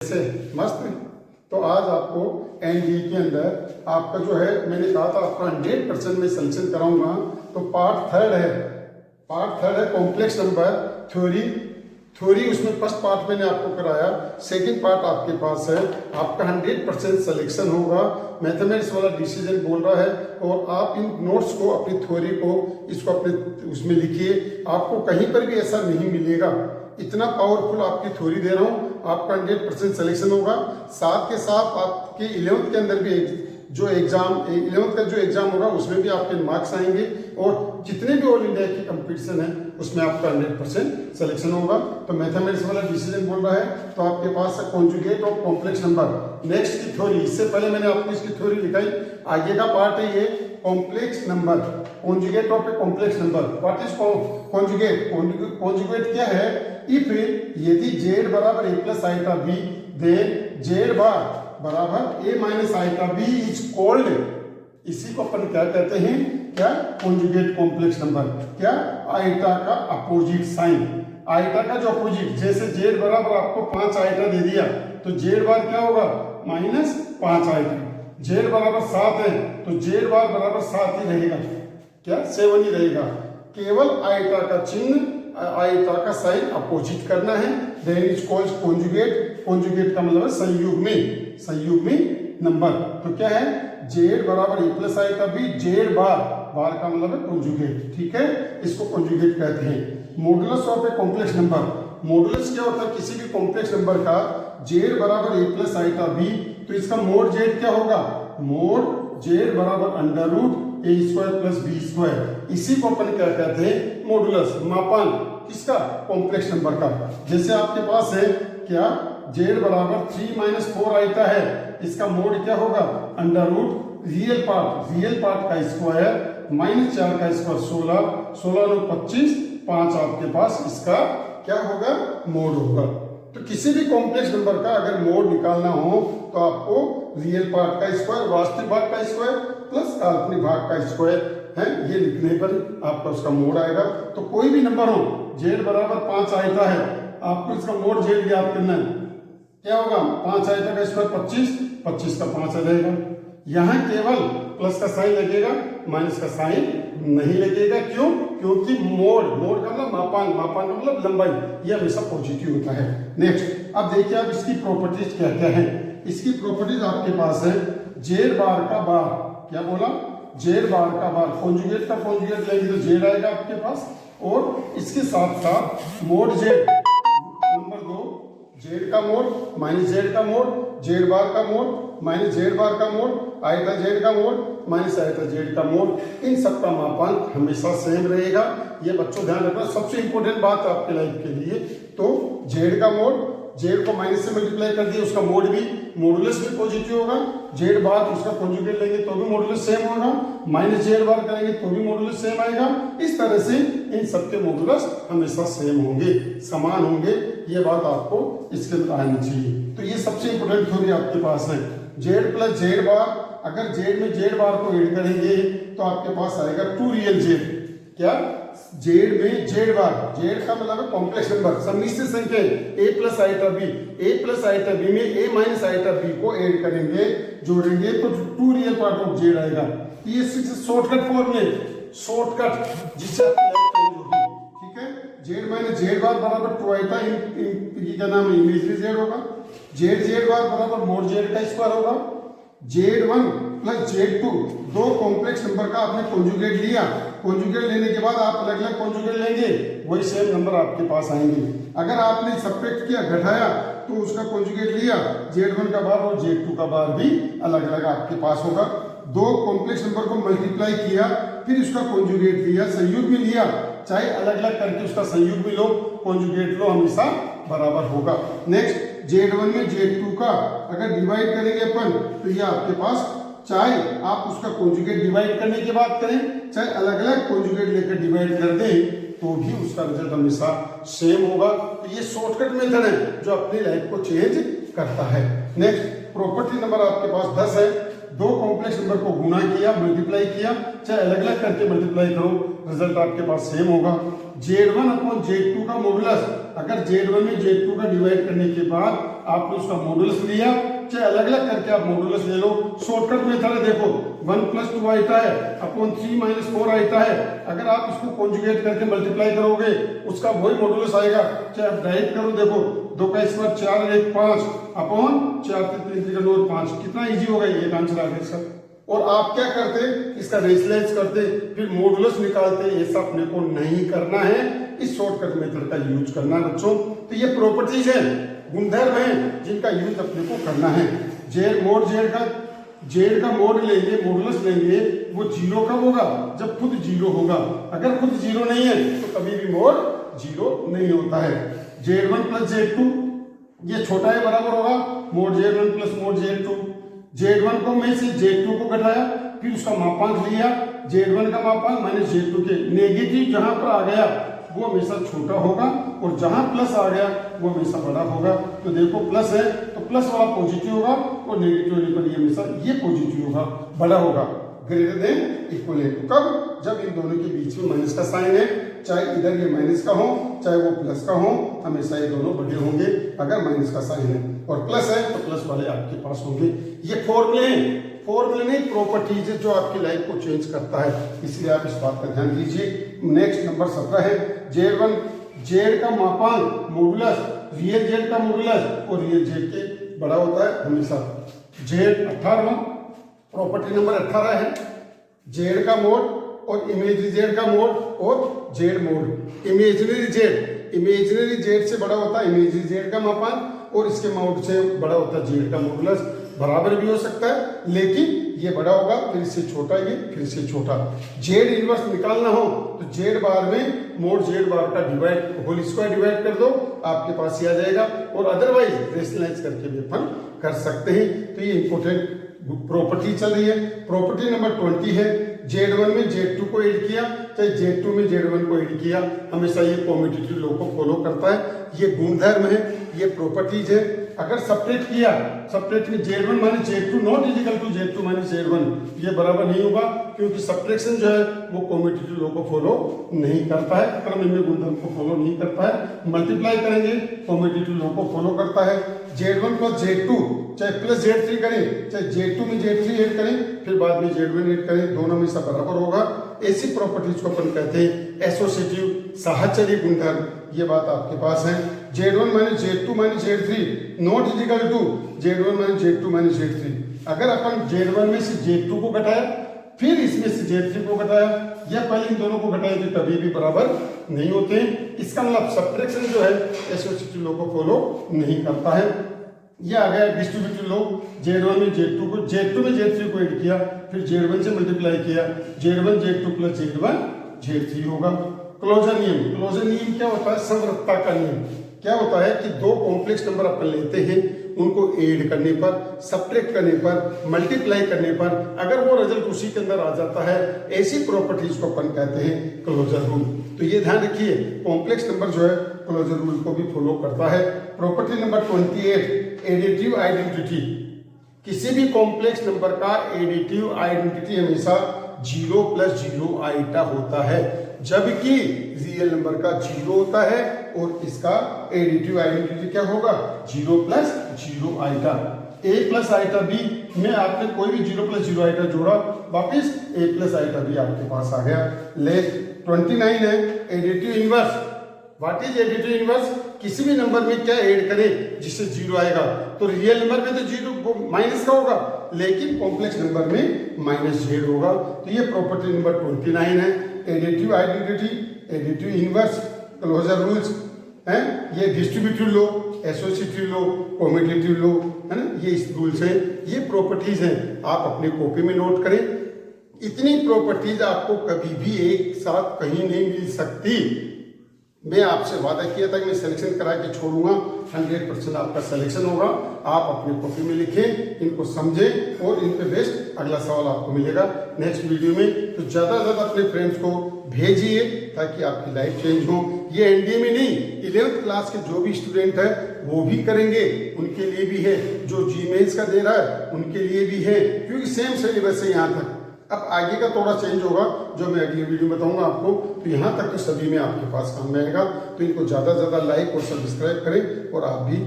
से मस्त। तो आज आपको एनडी के अंदर आपका जो है, मैंने कहा था आपका 100% में सलेक्शन कराऊंगा। तो पार्ट थर्ड है कॉम्प्लेक्स नंबर थ्योरी उसमें फर्स्ट पार्ट मैंने आपको कराया। सेकंड पार्ट आपके पास है, आपका 100% सलेक्शन होगा। मैथमेटिक्स वाला डिसीजन बोल रहा है और आप इन नोट्स को, अपनी थ्योरी को, इसको अपने उसमें लिखिए। आपको कहीं पर भी ऐसा नहीं मिलेगा, इतना पावरफुल आपकी थ्योरी दे रहा हूँ। आपका 100% सिलेक्शन होगा। साथ के साथ आपके 11th के अंदर भी जो एग्जाम 11th का जो एग्जाम होगा उसमें भी आपके मार्क्स आएंगे और जितने भी ऑल इंडिया की कंपटीशन है उसमें आपका 100% सिलेक्शन होगा। तो मैथमेटिक्स वाला डिसीजन बोल रहा है, तो आपके पास conjugate of complex number next की थ्योरी। इससे पहले मैंने आपको इसकी थ्योरी लिखाई, आगे का पार्ट है ये complex number, conjugate of a complex number. What is conjugate? Conjugate क्या है? इफ यदि z बराबर a plus iota b, then z bar बराबर a minus iota b is called, इसी को अपन क्या कहते हैं? क्या? Conjugate complex number. क्या? आइटा का अपोजिट साइन, आइटा का जो अपोजिट, जैसे z बराबर आपको 5 आइटा दे दिया तो z बार क्या होगा? Minus 5 iota. z बराबर 7 है तो z बार बराबर 7 ही रहेगा, क्या? 7 ही रहेगा। केवल आइटा का चिन्ह, आइटा का साइन अपोजिट करना है, then is called conjugate. Conjugate का मतलब है संयुग्मी नंबर। तो क्या है? z बराबर a plus iota b, z bar का मतलब है कॉन्जुगेट। ठीक है, इसको कॉन्जुगेट कहते हैं। Modulus of a complex number, modulus क्या होता है? किसी भी कॉम्प्लेक्स नंबर का z बराबर a प्लस आइटा b, तो इसका मोड z क्या होगा? मोड z बराबर under root a square plus b square. इसी को अपन क्या कहते हैं? मॉडुलस, मापांक। किसका? कॉम्प्लेक्स नंबर का। जैसे आपके पास है क्या? z बराबर 3 माइनस 4 आइटा है, इसका मोड क्या होगा? अंडर रूट रियल पार्ट का स्क्वायर माइनस 4 का स्क्वायर 16 9 25 5 आपके पास इसका क्या होगा? मोड होगा। तो किसी भी कॉम्प्लेक्स नंबर का अगर मोड निकालना हो तो आपको रियल पार्ट का स्क्वायर, वास्तविक भाग का स्क्वायर प्लस काल्पनिक भाग का स्क्वायर है, ये लिखने पर आपका उसका मोड आएगा। तो कोई भी नंबर हो, z बराबर 5 आइटा है, आपको इसका मोड z ज्ञात करना है। क्या होगा? 5 आइटा का स्क्वायर 25 का 5 रहेगा। यहाँ केवल प्लस का साइन लगेगा, माइनस का साइन नहीं लगेगा। क्यों? क्योंकि मोड का मतलब मापांक का मतलब लंबाई, ये हमेशा पॉजिटिव होता है। नेक्स्ट, अब देखिए अब इसकी प्रॉपर्टीज क्या क्या है। इसकी प्रॉपर्टीज आपके पास है, z बार का बार, क्या बोला? z बार का बार, कॉन्जुगेट का कॉन्जुगेट लेंगे तो z आएगा आपके पास, और इसके साथ साथ मोड z नंबर 2, z का मोड माइनस z का मोड, z बार का मोड माइनस z बार का मोड, आइटा z का मोड माइनस आइटा z का मोड, इन सब का मापांक हमेशा सेम रहेगा। ये बच्चों ध्यान रखना, सबसे इंपॉर्टेंट बात है आपके लाइफ के लिए। तो z का मोड, z को माइनस से मल्टीप्लाई कर दिया, उसका मोड भी, मॉडुलस भी पॉजिटिव होगा। z बार उसका कॉन्जुगेट लेंगे तो भी मॉडुलस सेम होगा, माइनस z बार करेंगे तो भी मॉडुलस सेम आएगा। इस तरह से इन सबके मॉडुलस हमेशा सेम होंगे, समान होंगे। ये बात आपको इसके अंदर आनी चाहिए। तो ये सबसे इंपॉर्टेंट थ्योरी आपके पास है। z प्लस z बार, अगर z में z बार को ऐड करेंगे तो आपके पास आएगा 2 रियल z। क्या? z में z बार, z का मतलब है कॉम्प्लेक्स नंबर, सम्मिश्र संख्या a प्लस आइटा b में a माइनस आइटा b को ऐड करेंगे, जोड़ेंगे तो 2 रियल पार्ट ऑफ z आएगा। ये शॉर्टकट फॉर्म में, शॉर्टकट जिससे आपकी लाइफ चेंज होगी। ठीक है, z माइनस z बार बराबर 2 आइटा, ये क्या नाम है? इमेजरी z होगा। z बार बराबर मोड z का स्क्वायर होगा। z1 प्लस z2, दो कॉम्प्लेक्स नंबर का आपने कॉन्जुगेट लिया, कॉन्जुगेट लेने के बाद आप अलग अलग कॉन्जुगेट लेंगे, वही सेम नंबर आपके पास आएंगे। अगर आपने सब्ट्रैक्ट किया, घटाया, तो उसका कॉन्जुगेट लिया, z1 का बार और z2 का बार भी अलग अलग आपके पास होगा। दो कॉम्प्लेक्स नंबर को मल्टीप्लाई किया, फिर उसका कॉन्जुगेट लिया, संयुग्म में लिया, चाहे अलग अलग करके उसका संयुग्म लो, कॉन्जुगेट लो, हमेशा बराबर होगा। नेक्स्ट, z1 में z2 का अगर डिवाइड करेंगे अपन तो ये आपके पास, चाहे आप उसका कॉन्जुगेट डिवाइड करने की बात करें, चाहे अलग अलग कॉन्जुगेट लेकर डिवाइड कर दें, तो भी उसका रिजल्ट हमेशा सेम होगा। तो ये शॉर्टकट मेथड है जो अपनी लाइफ को चेंज करता है। नेक्स्ट, प्रॉपर्टी नंबर आपके पास 10 है। दो कॉम्प्लेक्स नंबर को गुणा किया, मल्टीप्लाई किया, चाहे अलग अलग करके मल्टीप्लाई करो, रिजल्ट आपके पास सेम होगा। z1 अपॉन z2 का मॉडुलस, अगर z1 में z2 का डिवाइड करने के बाद आपने उसका मॉडुलस लिया, चाहे अलग अलग करके आप मॉडुलस ले लो। शॉर्टकट मेथड है, देखो 1 + 2 आइटा है अपॉन 3 - 4 आइटा है। अगर आप इसको कॉन्जुगेट करके मल्टीप्लाई करोगे उसका वही मॉडुलस आएगा। चाहे आप डायरेक्ट करो, देखो 2 का स्क्वायर 4 और 1 5 अपॉन 4 3 3 9 5, कितना इजी होगा, ये आंसर आ गया इसका। और आप क्या करते, इसका रेशनलाइज करते, फिर मॉडुलस निकालते। ऐसा अपने को नहीं करना है, इस शॉर्टकट मेथड का यूज करना है बच्चों। तो ये प्रॉपर्टीज है, गुणधर्म है जिनका यूज अपने को करना है। जेड मोड जेड का मोड लेंगे, मॉडुलस लेंगे, वो जीरो कब होगा, जब खुद जीरो होगा। अगर खुद जीरो नहीं है तो कभी भी मोड जीरो नहीं होता है। Z1 + Z2 ये छोटा है बराबर होगा mode Z1 + mode Z2। Z1 को में से Z2 को घटाया, फिर उसका मापांक लिया, Z1 का मापांक माइनस Z2 के, नेगेटिव जहां पर आ गया वो हमेशा छोटा होगा और जहां प्लस आ गया वो हमेशा बड़ा होगा। तो देखो प्लस है तो प्लस वाला पॉजिटिव होगा और नेगेटिव होने पर ये हमेशा ये पॉजिटिव होगा, बड़ा होगा, ग्रेटर देन इक्वल टू। कब, जब इन दोनों के बीच में माइनस का साइन है, चाहे इधर ये माइनस का हो चाहे वो प्लस का हो, हमेशा ये दोनों बड़े होंगे अगर माइनस का साइन है, और प्लस है तो प्लस वाले आपके पास होंगे। ये फॉर्मूले हैं, फॉर्मूले नहीं प्रॉपर्टीज है जो आपकी लाइफ को चेंज करता है, इसलिए आप इस बात का ध्यान दीजिए। नेक्स्ट नंबर 17 है Z1, जेड का मापांक मॉडुलस, रियल जेड का मॉडुलस और रियल जेड के बड़ा होता है हमेशा। जेड 18, प्रॉपर्टी नंबर 18 है जेड का मोड और इमेजरी जेड का मोड और जेड मोड। इमेजिनरी जेड से बड़ा होता है इमेजरी जेड का मापांक और इसके मोड से बड़ा होता है जेड का मॉडुलस। बराबर भी हो सकता है लेकिन ये बड़ा होगा, फिर इससे छोटा ये, फिर इससे छोटा। जेड इनवर्स निकालना हो तो जेड बार में मोड जेड बार का डिवाइड होल स्क्वायर डिवाइड कर दो, आपके पास ही आ जाएगा। और अदरवाइज रेशनलाइज करके भी अपन कर सकते हैं। तो ये इंपॉर्टेंट प्रॉपर्टी चल रही है। प्रॉपर्टी नंबर 20 है Z1 में Z2 को ऐड किया, चाहे Z2 में Z1 को ऐड किया, हमेशा ये कॉम्यूटेटिव लॉ को फॉलो करता है। ये गुणधर्म है, ये प्रॉपर्टीज है। अगर सपरेट किया, सपरेट में Z1 - Z2 not equal to Z2 - Z1, ये बराबर नहीं होगा क्योंकि सब्ट्रैक्शन जो है वो कॉम्यूटेटिव लॉ को फॉलो नहीं करता है, क्रम में गुणधर्म को फॉलो नहीं करता है। मल्टीप्लाई करेंगे कॉम्यूटेटिव लॉ को फॉलो करता है। Z1 + Z2 चाहे प्लस Z3 करें, चाहे Z2 में Z3 ऐड करें, फिर बाद में Z1 ऐड करें, दोनों में सब बराबर होगा। ऐसी प्रॉपर्टीज को अपन कहते हैं एसोसिएटिव साहचर्य गुणधर्म। ये बात आपके पास है। Z1 - Z2 - Z3 not equal to Z1 - Z2 - Z3। अगर अपन Z1 में से Z2 को घटाया, फिर इसमें से Z3 को घटाया या पहले इन दोनों को घटाया तो कभी भी बराबर नहीं होते। इसका मतलब सब्ट्रैक्शन जो है एसोसिएटिव लॉ को फॉलो नहीं करता है। ये आ गया डिस्ट्रीब्यूटिव लॉ। Z1 में Z2 को, Z2 में Z3 को ऐड किया, फिर Z1 से मल्टीप्लाई किया, Z1 Z2 + Z1 Z3 होगा। क्लोजर नियम, क्लोजर नियम क्या होता है, समवर्तता का नियम। क्या होता है कि दो कॉम्प्लेक्स नंबर अपन लेते हैं, उनको ऐड करने पर, सब्ट्रैक्ट करने पर, मल्टीप्लाई करने पर अगर वो रिजल्ट उसी के अंदर आ जाता है, ऐसी प्रॉपर्टीज को अपन कहते हैं क्लोजर रूल। तो ये ध्यान रखिए, कॉम्प्लेक्स नंबर जो है क्लोजर रूल को भी फॉलो करता है। Property number 28 additive identity. किसी भी कॉम्प्लेक्स नंबर का एडिटिव आइडेंटिटी हमेशा 0 + 0 आइटा होता है, जबकि रियल नंबर का 0 होता है और इसका एडिटिव आइडेंटिटी क्या होगा, 0 + 0 आइटा। a + आइटा b में आपने कोई भी 0 + 0 आइटा जोड़ा, वापिस a + आइटा b आपके पास आ गया। लेट 29 है additive inverse. What is additive inverse, किसी भी नंबर में क्या ऐड करें जिससे 0 आएगा, तो रियल नंबर में तो 0 माइनस का होगा, लेकिन कॉम्प्लेक्स नंबर में -z होगा। तो ये प्रॉपर्टी नंबर 29 है, additive identity, additive inverse, closure rules हैं। ये distributive law, associative law, commutative law है ना, ये इस रूल्स हैं, ये प्रॉपर्टीज हैं। आप अपने कॉपी में नोट करें। इतनी प्रॉपर्टीज आपको कभी भी एक साथ कहीं नहीं मिल सकती। मैं आपसे वादा किया था कि मैं सिलेक्शन करा के छोड़ूंगा, 100% आपका सिलेक्शन होगा। आप अपने कॉपी में लिखें, इनको समझें और इन पे बेस्ट अगला सवाल आपको मिलेगा नेक्स्ट वीडियो में। तो ज़्यादा से ज़्यादा अपने फ्रेंड्स को भेजिए ताकि आपकी लाइफ चेंज हो। ये एनडीए में नहीं, 11th क्लास के जो भी स्टूडेंट है वो भी करेंगे, उनके लिए भी है। जो जीमेल्स का दे रहा है उनके लिए भी है, क्योंकि सेम सिलेबस है यहाँ तक। अब आगे का थोड़ा चेंज होगा जो मैं अगली वीडियो में बताऊंगा आपको। तो यहाँ तक तो सभी में आपके पास काम में आएगा। तो इनको ज़्यादा से ज़्यादा लाइक और सब्सक्राइब करें और आप भी